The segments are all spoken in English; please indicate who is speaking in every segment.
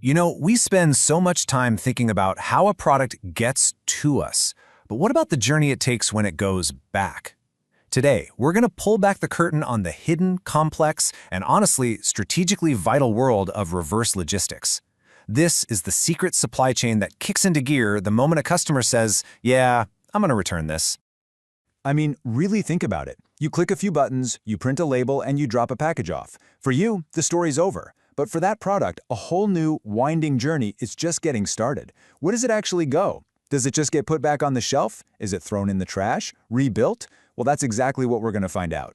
Speaker 1: You know, we spend so much time thinking about how a product gets to us, but what about the journey it takes when it goes back? Today, we're going to pull back the curtain on the hidden, complex, and honestly, strategically vital world of reverse logistics. This is the secret supply chain that kicks into gear the moment a customer says, "Yeah, I'm going to return this."
Speaker 2: I mean, really think about it. You click a few buttons, you print a label, and you drop a package off. For you, the story's over. But for that product, a whole new, winding journey is just getting started. Where does it actually go? Does it just get put back on the shelf? Is it thrown in the trash? Rebuilt? Well, that's exactly what we're going to find out.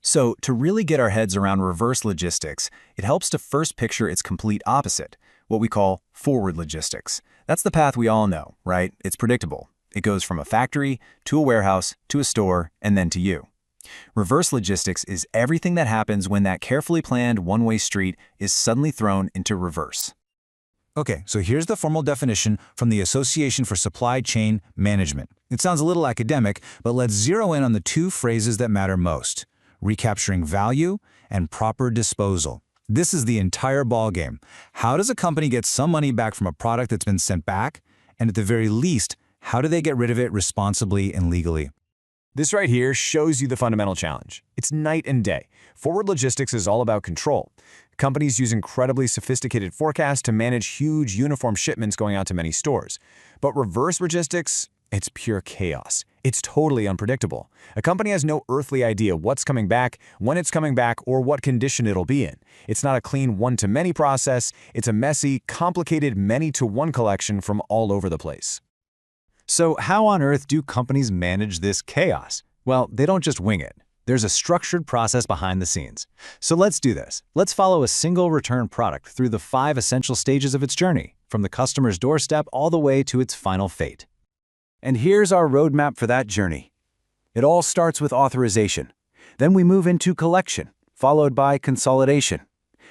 Speaker 1: So, to really get our heads around reverse logistics, it helps to first picture its complete opposite, what we call forward logistics. That's the path we all know, right? It's predictable. It goes from a factory, to a warehouse, to a store, and then to you. Reverse logistics is everything that happens when that carefully planned one-way street is suddenly thrown into reverse.
Speaker 2: Okay, so here's the formal definition from the Association for Supply Chain Management. It sounds a little academic, but let's zero in on the two phrases that matter most: recapturing value and proper disposal. This is the entire ballgame. How does a company get some money back from a product that's been sent back? And at the very least, how do they get rid of it responsibly and legally?
Speaker 3: This right here shows you the fundamental challenge. It's night and day. Forward logistics is all about control. Companies use incredibly sophisticated forecasts to manage huge uniform shipments going out to many stores. But reverse logistics, it's pure chaos. It's totally unpredictable. A company has no earthly idea what's coming back, when it's coming back, or what condition it'll be in. It's not a clean one-to-many process. It's a messy, complicated many-to-one collection from all over the place.
Speaker 2: So how on earth do companies manage this chaos? Well, they don't just wing it. There's a structured process behind the scenes. So let's do this. Let's follow a single return product through the 5 essential stages of its journey, from the customer's doorstep all the way to its final fate. And here's our roadmap for that journey. It all starts with authorization. Then we move into collection, followed by consolidation.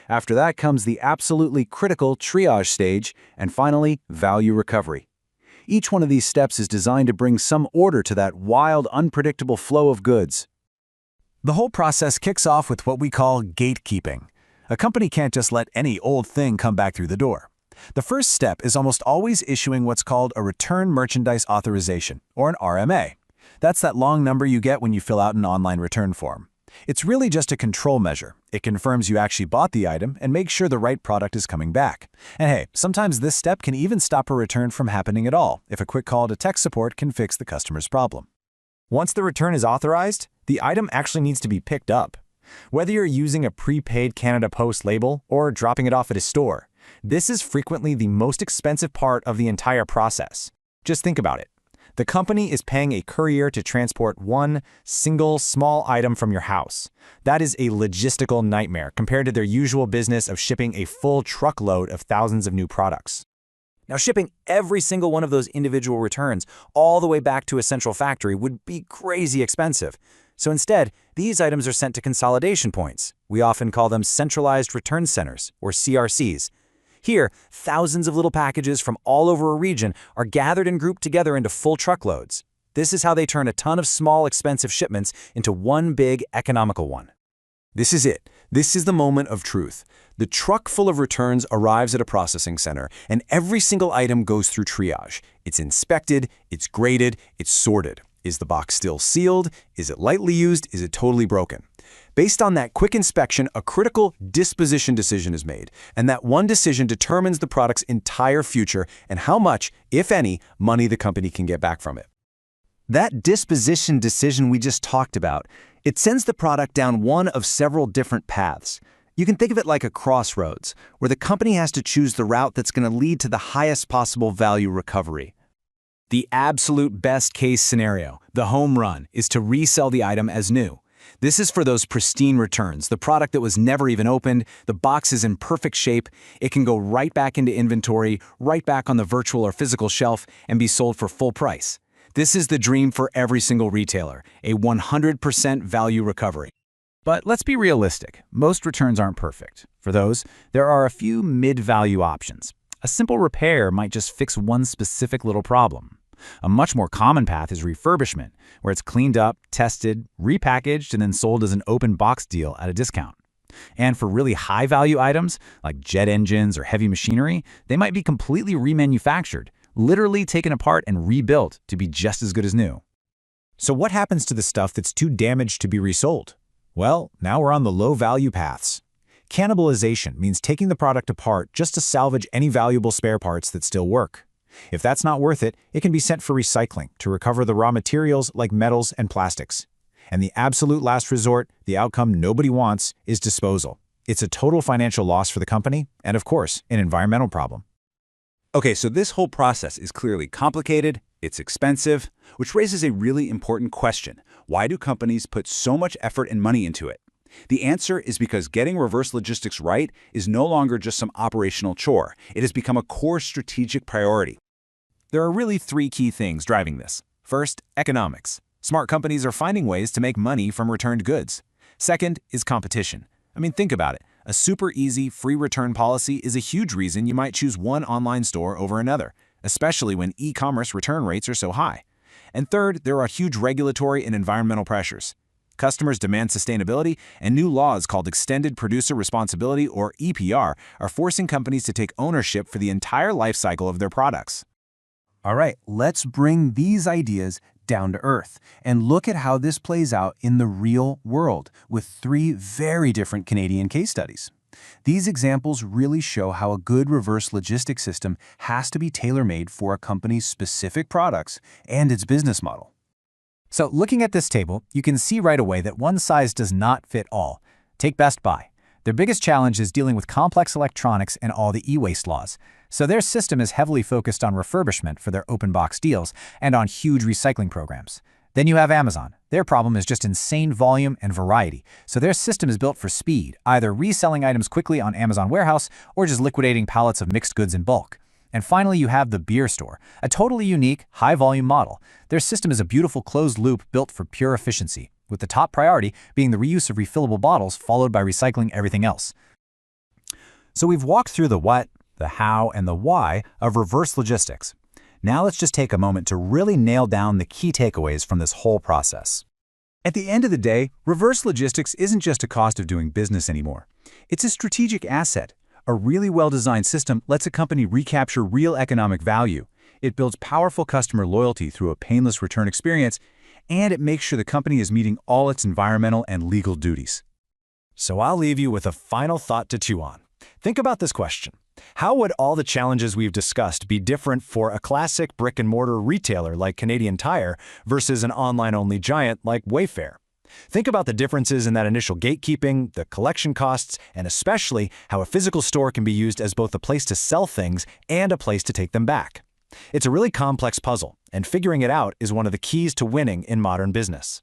Speaker 2: After that comes the absolutely critical triage stage, and finally, value recovery. Each one of these steps is designed to bring some order to that wild, unpredictable flow of goods.
Speaker 1: The whole process kicks off with what we call gatekeeping. A company can't just let any old thing come back through the door. The first step is almost always issuing what's called a Return Merchandise Authorization, or an RMA. That's that long number you get when you fill out an online return form. It's really just a control measure. It confirms you actually bought the item and makes sure the right product is coming back. And hey, sometimes this step can even stop a return from happening at all if a quick call to tech support can fix the customer's problem.
Speaker 3: Once the return is authorized, the item actually needs to be picked up. Whether you're using a prepaid Canada Post label or dropping it off at a store, this is frequently the most expensive part of the entire process. Just think about it. The company is paying a courier to transport one single small item from your house. That is a logistical nightmare compared to their usual business of shipping a full truckload of thousands of new products. Now, shipping every single one of those individual returns all the way back to a central factory would be crazy expensive. So instead, these items are sent to consolidation points. We often call them centralized return centers, or CRCs. Here, thousands of little packages from all over a region are gathered and grouped together into full truckloads. This is how they turn a ton of small, expensive shipments into one big, economical one.
Speaker 1: This is it. This is the moment of truth. The truck full of returns arrives at a processing center, and every single item goes through triage. It's inspected, it's graded, it's sorted. Is the box still sealed? Is it lightly used? Is it totally broken? Based on that quick inspection, a critical disposition decision is made, and that one decision determines the product's entire future and how much, if any, money the company can get back from it. That disposition decision we just talked about, it sends the product down one of several different paths. You can think of it like a crossroads, where the company has to choose the route that's going to lead to the highest possible value recovery. The absolute best case scenario, the home run, is to resell the item as new. This is for those pristine returns, the product that was never even opened, the box is in perfect shape, it can go right back into inventory, right back on the virtual or physical shelf, and be sold for full price. This is the dream for every single retailer, a 100% value recovery. But let's be realistic, most returns aren't perfect. For those, there are a few mid-value options. A simple repair might just fix one specific little problem. A much more common path is refurbishment, where it's cleaned up, tested, repackaged, and then sold as an open box deal at a discount.
Speaker 2: And for really high-value items, like jet engines or heavy machinery, they might be completely remanufactured, literally taken apart and rebuilt to be just as good as new.
Speaker 3: So what happens to the stuff that's too damaged to be resold? Well, now we're on the low-value paths. Cannibalization means taking the product apart just to salvage any valuable spare parts that still work. If that's not worth it, it can be sent for recycling to recover the raw materials like metals and plastics. And the absolute last resort, the outcome nobody wants, is disposal. It's a total financial loss for the company and, of course, an environmental problem.
Speaker 1: Okay, so this whole process is clearly complicated, it's expensive, which raises a really important question. Why do companies put so much effort and money into it? The answer is because getting reverse logistics right is no longer just some operational chore. It has become a core strategic priority.
Speaker 2: There are really three key things driving this. First, economics. Smart companies are finding ways to make money from returned goods. Second is competition. I mean, think about it. A super easy, free return policy is a huge reason you might choose one online store over another, especially when e-commerce return rates are so high. And third, there are huge regulatory and environmental pressures. Customers demand sustainability, and new laws called Extended Producer Responsibility, or EPR, are forcing companies to take ownership for the entire life cycle of their products.
Speaker 1: All right, let's bring these ideas down to earth and look at how this plays out in the real world with three very different Canadian case studies. These examples really show how a good reverse logistics system has to be tailor-made for a company's specific products and its business model.
Speaker 2: So looking at this table, you can see right away that one size does not fit all. Take Best Buy. Their biggest challenge is dealing with complex electronics and all the e-waste laws. So their system is heavily focused on refurbishment for their open box deals and on huge recycling programs. Then you have Amazon. Their problem is just insane volume and variety. So their system is built for speed, either reselling items quickly on Amazon Warehouse or just liquidating pallets of mixed goods in bulk. And finally, you have the beer store, a totally unique, high-volume model. Their system is a beautiful closed loop built for pure efficiency, with the top priority being the reuse of refillable bottles followed by recycling everything else.
Speaker 3: So we've walked through the what, the how, and the why of reverse logistics. Now let's just take a moment to really nail down the key takeaways from this whole process.
Speaker 1: At the end of the day, reverse logistics isn't just a cost of doing business anymore. It's a strategic asset. A really well-designed system lets a company recapture real economic value. It builds powerful customer loyalty through a painless return experience, and it makes sure the company is meeting all its environmental and legal duties.
Speaker 3: So I'll leave you with a final thought to chew on. Think about this question. How would all the challenges we've discussed be different for a classic brick-and-mortar retailer like Canadian Tire versus an online-only giant like Wayfair? Think about the differences in that initial gatekeeping, the collection costs, and especially how a physical store can be used as both a place to sell things and a place to take them back. It's a really complex puzzle, and figuring it out is one of the keys to winning in modern business.